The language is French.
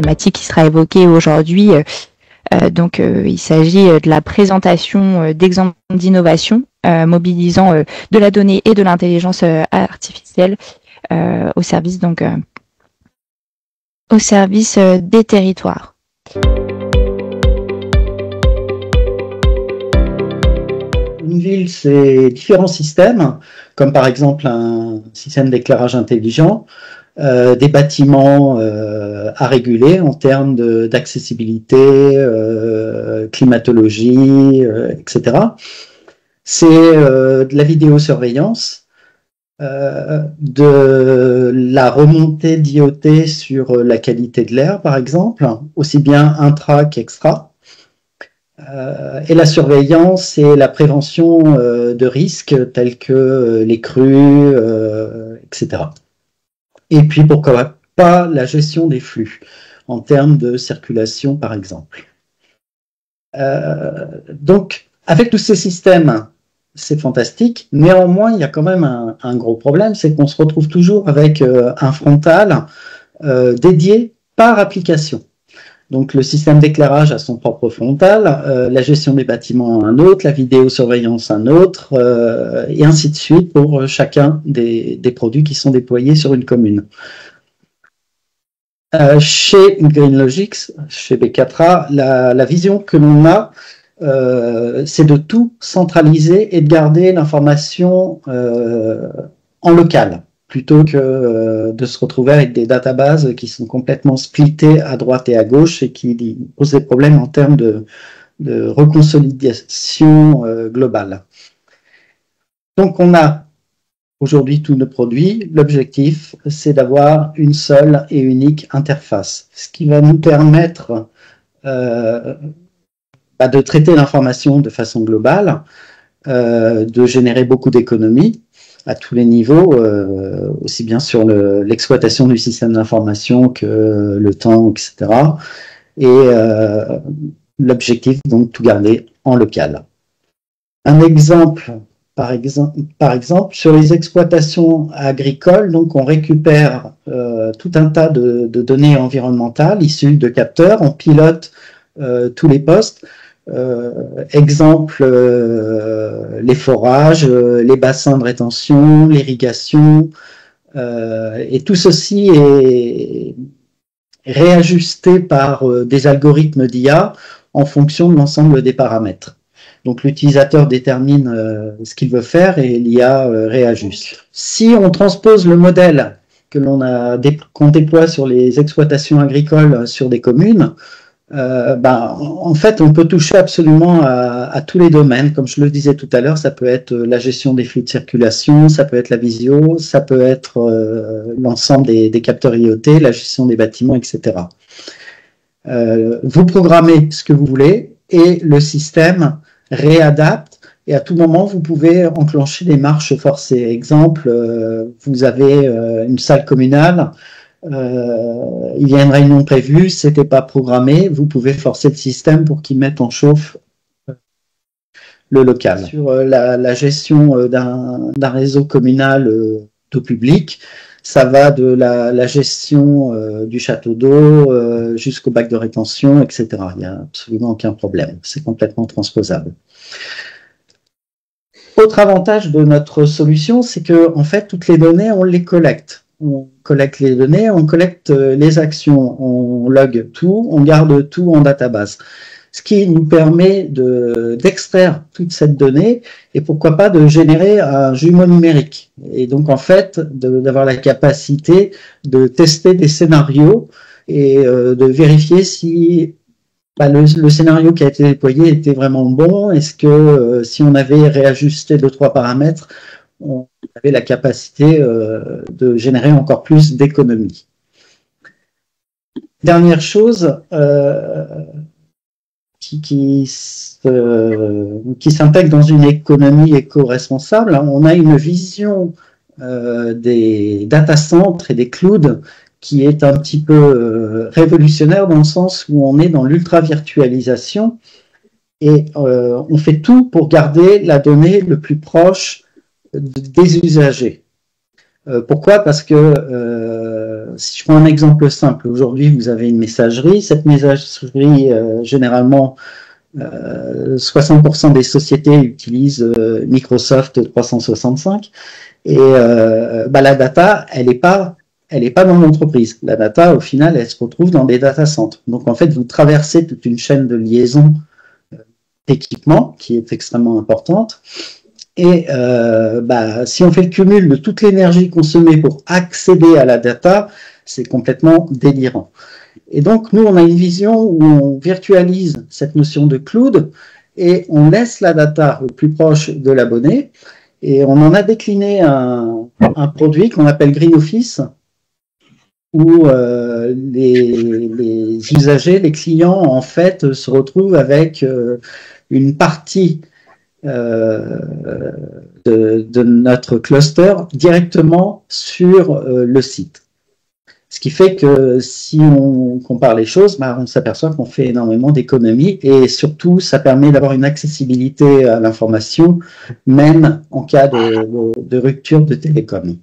thématique qui sera évoquée aujourd'hui. Donc, il s'agit de la présentation d'exemples d'innovation mobilisant de la donnée et de l'intelligence artificielle au service des territoires. Une ville, c'est différents systèmes, comme par exemple un système d'éclairage intelligent, des bâtiments à réguler en termes d'accessibilité, climatologie, etc. C'est de la vidéosurveillance, de la remontée d'IoT sur la qualité de l'air, par exemple, aussi bien intra qu'extra. Et la surveillance et la prévention de risques tels que les crues, etc. Et puis, pourquoi pas, la gestion des flux en termes de circulation, par exemple. Donc, avec tous ces systèmes, c'est fantastique. Néanmoins, il y a quand même un gros problème, c'est qu'on se retrouve toujours avec un frontal dédié par application. Donc, le système d'éclairage a son propre frontal, la gestion des bâtiments un autre, la vidéosurveillance un autre, et ainsi de suite pour chacun des produits qui sont déployés sur une commune. Chez GreenLogix, chez B4A, la vision que l'on a, c'est de tout centraliser et de garder l'information en local, plutôt que de se retrouver avec des databases qui sont complètement splittées à droite et à gauche et qui posent des problèmes en termes de reconsolidation globale. Donc on a aujourd'hui tous nos produits. L'objectif, c'est d'avoir une seule et unique interface, ce qui va nous permettre de traiter l'information de façon globale, de générer beaucoup d'économies à tous les niveaux, aussi bien sur l'exploitation du système d'information que le temps, etc. Et l'objectif, donc, tout garder en local. Un exemple, par exemple, sur les exploitations agricoles, donc on récupère tout un tas de données environnementales issues de capteurs, on pilote tous les postes. Exemple, les forages, les bassins de rétention, l'irrigation, et tout ceci est réajusté par des algorithmes d'IA en fonction de l'ensemble des paramètres. Donc l'utilisateur détermine ce qu'il veut faire et l'IA réajuste. Si on transpose le modèle qu'on déploie sur les exploitations agricoles sur des communes, en fait, on peut toucher absolument à tous les domaines. Comme je le disais tout à l'heure, ça peut être la gestion des flux de circulation, ça peut être la visio, ça peut être l'ensemble des capteurs IoT, la gestion des bâtiments, etc. Vous programmez ce que vous voulez et le système réadapte. Et à tout moment, vous pouvez enclencher des marches forcées. Exemple, vous avez une salle communale. Il y a une réunion prévue, c'était pas programmé, vous pouvez forcer le système pour qu'il mette en chauffe le local. Sur la gestion d'un réseau communal d'eau publique, ça va de la gestion du château d'eau jusqu'au bac de rétention, etc. Il n'y a absolument aucun problème, c'est complètement transposable. Autre avantage de notre solution, c'est que en fait, toutes les données, on les collecte. On collecte les données, on collecte les actions, on log tout, on garde tout en database. Ce qui nous permet d'extraire toute cette donnée et pourquoi pas de générer un jumeau numérique. Et donc en fait, d'avoir la capacité de tester des scénarios et de vérifier si le scénario qui a été déployé était vraiment bon. Est-ce que si on avait réajusté 2-3 paramètres, on avait la capacité de générer encore plus d'économies. Dernière chose qui s'intègre dans une économie éco-responsable, on a une vision des data centers et des clouds qui est un petit peu révolutionnaire dans le sens où on est dans l'ultra-virtualisation et on fait tout pour garder la donnée le plus proche des usagers. Pourquoi? Parce que si je prends un exemple simple, aujourd'hui vous avez une messagerie. Cette messagerie, généralement, 60% des sociétés utilisent Microsoft 365 et la data, elle n'est pas dans l'entreprise. La data, au final, elle se retrouve dans des data centers. Donc en fait, vous traversez toute une chaîne de liaison d'équipement qui est extrêmement importante. Et si on fait le cumul de toute l'énergie consommée pour accéder à la data, c'est complètement délirant. Et donc, nous, on a une vision où on virtualise cette notion de cloud et on laisse la data au plus proche de l'abonné. Et on en a décliné un produit qu'on appelle Green Office, où les usagers, les clients, en fait, se retrouvent avec une partie de notre cluster directement sur le site. Ce qui fait que si on compare les choses, on s'aperçoit qu'on fait énormément d'économies et surtout, ça permet d'avoir une accessibilité à l'information, même en cas de rupture de télécom.